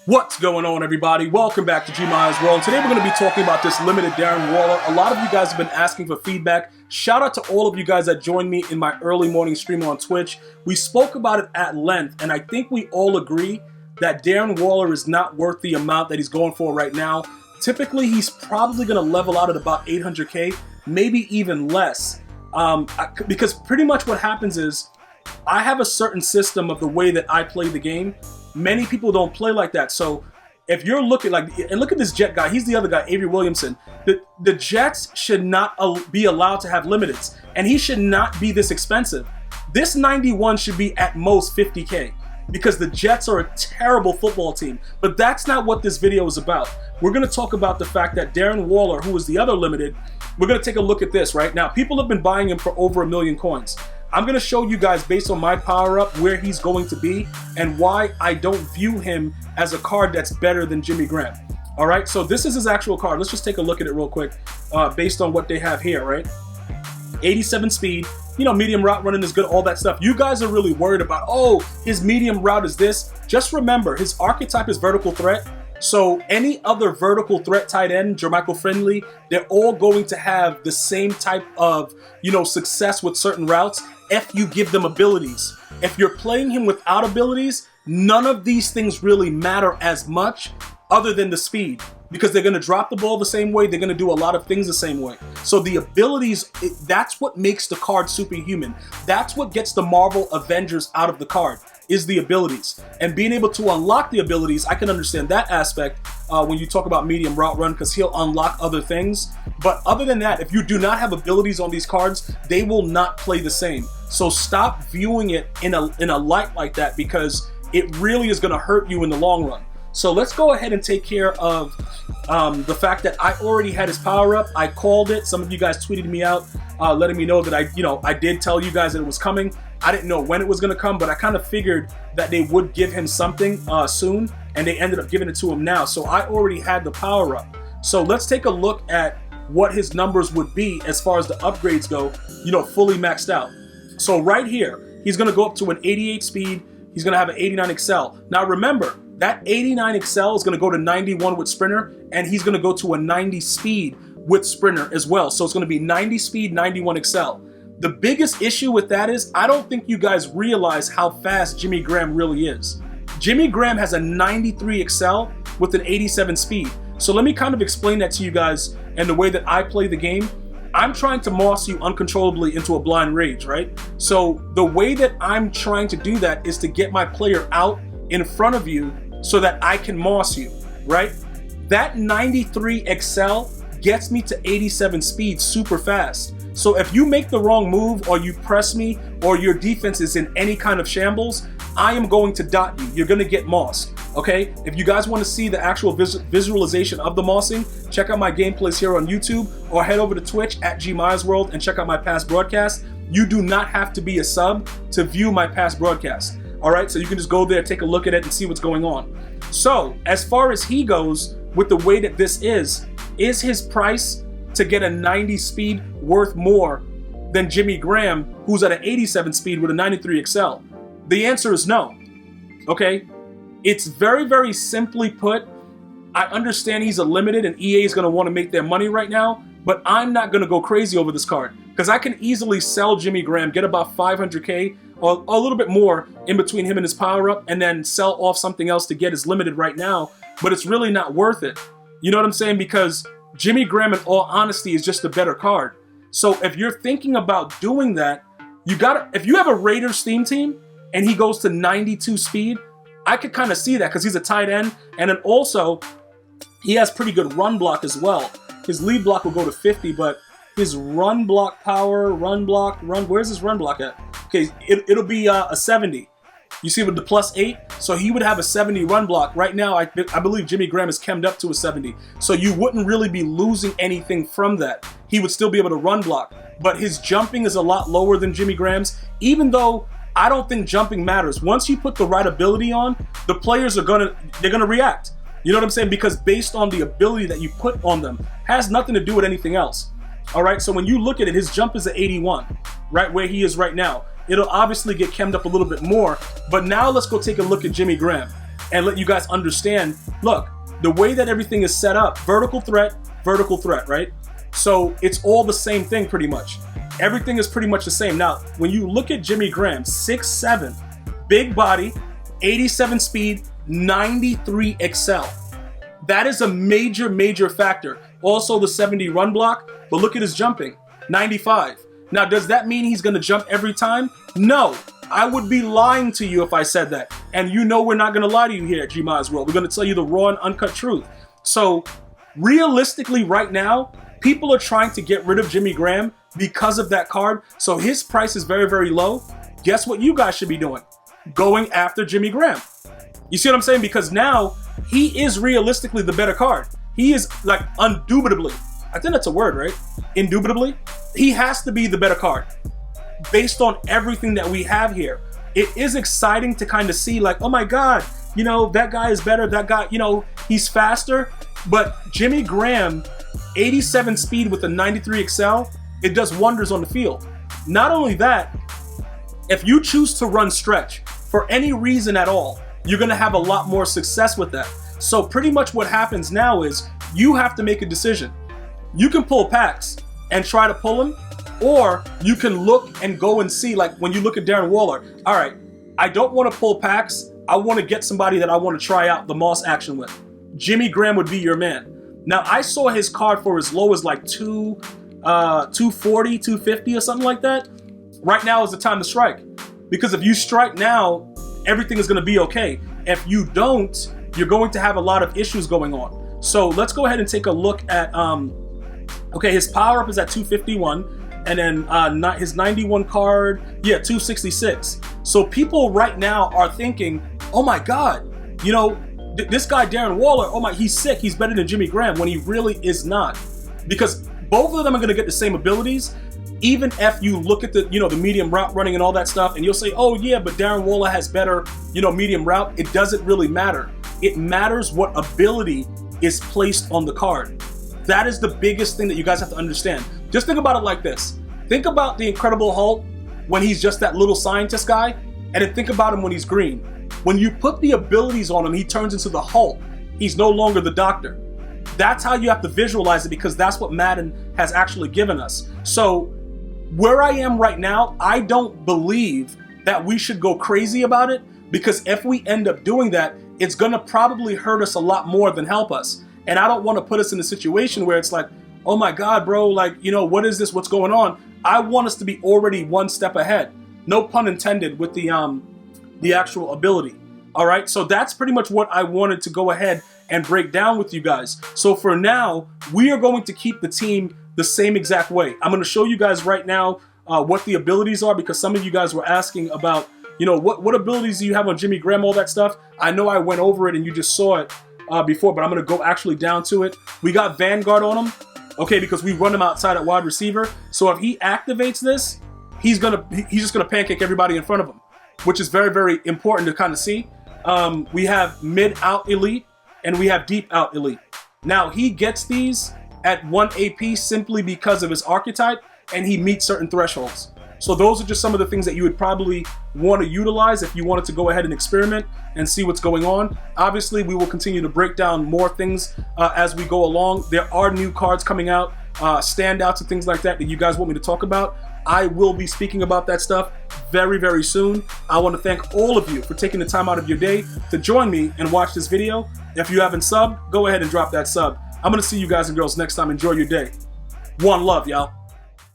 What's going on, everybody? Welcome back to GmiasWorld. Today we're going to be talking about this limited Darren Waller. A lot of you guys have been asking for feedback. Shout out to all of you guys that joined me in my early morning stream on Twitch. We spoke about it at length, and I think we all agree that Darren Waller is not worth the amount that he's going for right now. Typically, he's probably going to level out at about 800K, maybe even less. Because pretty much what happens is, I have a certain system of the way that I play the game. Many people don't play like that. So if you're looking and look at this Jet guy, he's the other guy, Avery Williamson. The Jets should not be allowed to have limiteds, and he should not be this expensive. This 91 should be at most 50K because the Jets are a terrible football team. But that's not what this video is about. We're going to talk about the fact that Darren Waller, who is the other limited, we're going to take a look at this right now. People have been buying him for over 1 million coins. I'm going to show you guys based on my power up where he's going to be and why I don't view him as a card that's better than Jimmy Graham. All right, so this is his actual card. Let's just take a look at it real quick based on what they have here, right? 87 speed, you know, medium route running is good, all that stuff. You guys are really worried about, oh, his medium route is this. Just remember, his archetype is vertical threat. So any other vertical threat tight end, Jermichael Friendly, they're all going to have the same type of, you know, success with certain routes if you give them abilities. If you're playing him without abilities, none of these things really matter as much other than the speed, because they're going to drop the ball the same way. They're going to do a lot of things the same way. So the abilities, that's what makes the card superhuman. That's what gets the Marvel Avengers out of the card, is the abilities. And being able to unlock the abilities, I can understand that aspect when you talk about medium route run, because he'll unlock other things. But other than that, if you do not have abilities on these cards, they will not play the same. So stop viewing it in a light like that, because it really is going to hurt you in the long run. So let's go ahead and take care of the fact that I already had his power up. I called it. Some of you guys tweeted me out, letting me know that I did tell you guys that it was coming. I didn't know when it was going to come, but I kind of figured that they would give him something soon, and they ended up giving it to him now. So I already had the power up. So let's take a look at what his numbers would be as far as the upgrades go, you know, fully maxed out. So right here, he's going to go up to an 88 speed. He's going to have an 89 Excel. Now remember, that 89 Excel is going to go to 91 with Sprinter, and he's going to go to a 90 speed with Sprinter as well. So it's going to be 90 speed, 91 Excel. The biggest issue with that is I don't think you guys realize how fast Jimmy Graham really is. Jimmy Graham has a 93 Excel with an 87 speed. So let me kind of explain that to you guys and the way that I play the game. I'm trying to moss you uncontrollably into a blind rage, right? So the way that I'm trying to do that is to get my player out in front of you so that I can moss you, right? That 93 Excel gets me to 87 speed super fast. So if you make the wrong move, or you press me, or your defense is in any kind of shambles, I am going to dot you. You're going to get mossed, okay? If you guys want to see the actual visualization of the mossing, check out my gameplays here on YouTube, or head over to Twitch at GmiasWorld and check out my past broadcasts. You do not have to be a sub to view my past broadcasts. All right, so you can just go there, take a look at it, and see what's going on. So as far as he goes, with the way that this is his price to get a 90 speed worth more than Jimmy Graham, who's at an 87 speed with a 93 Excel? The answer is no. Okay, it's very, very simply put. I understand he's a limited, and EA is going to want to make their money right now, but I'm not going to go crazy over this card, because I can easily sell Jimmy Graham, get about 500K or a little bit more in between him and his power up, and then sell off something else to get his limited right now. But it's really not worth it. You know what I'm saying? Because Jimmy Graham, in all honesty, is just a better card. So if you're thinking about doing that, if you have a Raiders theme team and he goes to 92 speed, I could kind of see that, because he's a tight end, and then also he has pretty good run block as well. His lead block will go to 50, but his run block power, where's his run block at? Okay, it'll be a 70. You see with the +8, so he would have a 70 run block. Right now, I believe Jimmy Graham is chemmed up to a 70. So you wouldn't really be losing anything from that. He would still be able to run block. But his jumping is a lot lower than Jimmy Graham's, even though I don't think jumping matters. Once you put the right ability on, the players are gonna react. You know what I'm saying? Because based on the ability that you put on them, has nothing to do with anything else. All right, so when you look at it, his jump is at 81, right where he is right now. It'll obviously get chemmed up a little bit more, but now let's go take a look at Jimmy Graham. and let you guys understand, look, the way that everything is set up, vertical threat, right? So it's all the same thing pretty much. Everything is pretty much the same. Now, when you look at Jimmy Graham, 6'7", big body, 87 speed, 93 excel. That is a major, major factor. Also the 70 run block, but look at his jumping, 95. Now, does that mean he's gonna jump every time? No, I would be lying to you if I said that. And you know we're not gonna lie to you here at GmiasWorld. We're gonna tell you the raw and uncut truth. So realistically right now, people are trying to get rid of Jimmy Graham because of that card. So his price is very, very low. Guess what you guys should be doing? Going after Jimmy Graham. You see what I'm saying? Because now he is realistically the better card. He is like undoubtedly, I think that's a word, right? Indubitably, he has to be the better card based on everything that we have here. It is exciting to kind of see like, oh my God, you know, that guy is better. That guy, you know, he's faster. But Jimmy Graham, 87 speed with a 93 excel, it does wonders on the field. Not only that, if you choose to run stretch for any reason at all, you're gonna have a lot more success with that. So pretty much what happens now is you have to make a decision. You can pull packs and try to pull him, or you can look and go and see, like when you look at Darren Waller, all right, I don't want to pull packs. I want to get somebody that I want to try out the Moss action with. Jimmy Graham would be your man. Now, I saw his card for as low as like 240, 250 or something like that. Right now is the time to strike. Because if you strike now, everything is going to be okay. If you don't, you're going to have a lot of issues going on. So let's go ahead and take a look at, okay, his power up is at 251. And then his 91 card, yeah, 266. So people right now are thinking, oh my God, you know, this guy Darren Waller, oh my, he's sick, he's better than Jimmy Graham, when he really is not. Because both of them are gonna get the same abilities, even if you look at the, you know, the medium route running and all that stuff, and you'll say, oh yeah, but Darren Waller has better, you know, medium route. It doesn't really matter. It matters what ability is placed on the card. That is the biggest thing that you guys have to understand. Just think about it like this. Think about the Incredible Hulk when he's just that little scientist guy, and then think about him when he's green. When you put the abilities on him, he turns into the Hulk. He's no longer the Doctor. That's how you have to visualize it, because that's what Madden has actually given us. So where I am right now, I don't believe that we should go crazy about it, because if we end up doing that, it's gonna probably hurt us a lot more than help us. And I don't want to put us in a situation where it's like, oh my God, bro, like, you know, what is this? What's going on? I want us to be already one step ahead. No pun intended with the actual ability. All right, so that's pretty much what I wanted to go ahead and break down with you guys. So for now, we are going to keep the team the same exact way. I'm going to show you guys right now what the abilities are, because some of you guys were asking about, you know, what abilities do you have on Jimmy Graham, all that stuff. I know I went over it and you just saw it before, but I'm going to go actually down to it. We got Vanguard on him. Okay, because we run him outside at wide receiver. So if he activates this, he's just gonna pancake everybody in front of him, which is very, very important to kind of see. We have mid out elite and we have deep out elite. Now he gets these at 1 AP simply because of his archetype, and he meets certain thresholds. So those are just some of the things that you would probably want to utilize if you wanted to go ahead and experiment and see what's going on. Obviously, we will continue to break down more things as we go along. There are new cards coming out, standouts and things like that you guys want me to talk about. I will be speaking about that stuff very, very soon. I want to thank all of you for taking the time out of your day to join me and watch this video. If you haven't subbed, go ahead and drop that sub. I'm going to see you guys and girls next time. Enjoy your day. One love, y'all.